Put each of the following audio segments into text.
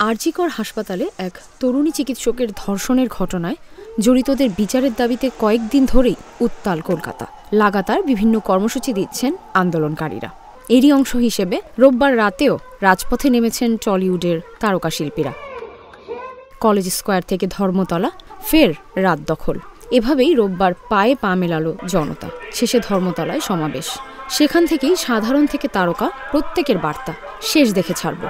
আর.জি. কর হাসপাতালে এক তরুণী চিকিৎসকের ধর্ষণের ঘটনায় জড়িতদের বিচারের দাবিতে কয়েকদিন ধরেই উত্তাল কলকাতা। লাগাতার বিভিন্ন কর্মসূচি দিচ্ছেন আন্দোলনকারীরা। এরই অংশ হিসেবে রোববার রাতেও রাজপথে নেমেছেন টলিউডের তারকা শিল্পীরা। কলেজ স্কোয়ার থেকে ধর্মতলা, ফের রাত দখল। এভাবেই রোববার পায়ে পা মেলালো জনতা। শেষে ধর্মতলায় সমাবেশ। সেখান থেকেই সাধারণ থেকে তারকা প্রত্যেকের বার্তা, শেষ দেখে ছাড়ব।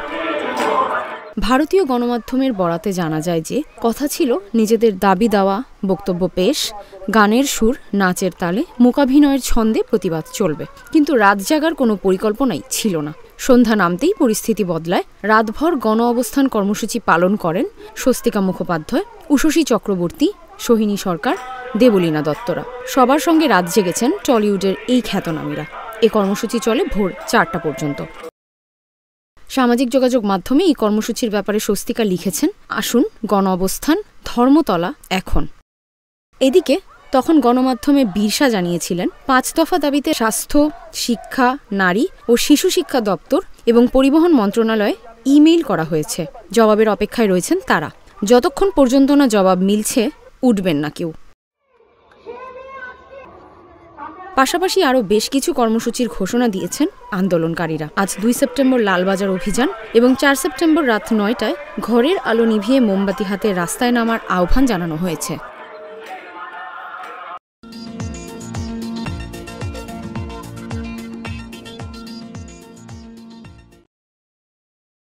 ভারতীয় গণমাধ্যমের বরাতে জানা যায় যে কথা ছিল নিজেদের দাবি দেওয়া, বক্তব্য পেশ, গানের সুর, নাচের তালে, মূকাভিনয়ের ছন্দে প্রতিবাদ চলবে। কিন্তু রাত জাগার কোনো পরিকল্পনাই ছিল না। সন্ধ্যা নামতেই পরিস্থিতি বদলায়। রাতভর গণ অবস্থান কর্মসূচি পালন করেন স্বস্তিকা মুখোপাধ্যায়, উষসী চক্রবর্তী, সোহিনী সরকার, দেবলীনা দত্তরা। সবার সঙ্গে রাত জেগেছেন টলিউডের এই খ্যাতনামীরা। এ কর্মসূচি চলে ভোর 4টা পর্যন্ত। সামাজিক যোগাযোগ মাধ্যমে এই কর্মসূচির ব্যাপারে স্বস্তিকা লিখেছেন, আসুন গণ অবস্থান, ধর্মতলা এখন। এদিকে তখন গণমাধ্যমে বিরসা জানিয়েছিলেন 5 দফা দাবিতে স্বাস্থ্য, শিক্ষা, নারী ও শিশু শিক্ষা দপ্তর এবং পরিবহন মন্ত্রণালয়ে ইমেইল করা হয়েছে। জবাবের অপেক্ষায় রয়েছেন তারা। যতক্ষণ পর্যন্ত না জবাব মিলছে, উঠবেন না কেউ। পাশাপাশি আরও বেশ কিছু কর্মসূচির ঘোষণা দিয়েছেন আন্দোলনকারীরা। আজ 2 সেপ্টেম্বর লালবাজার অভিযান এবং 4 সেপ্টেম্বর রাত 9টায় ঘরের আলো নিভিয়ে মোমবাতি হাতে রাস্তায় নামার আহ্বান জানানো হয়েছে।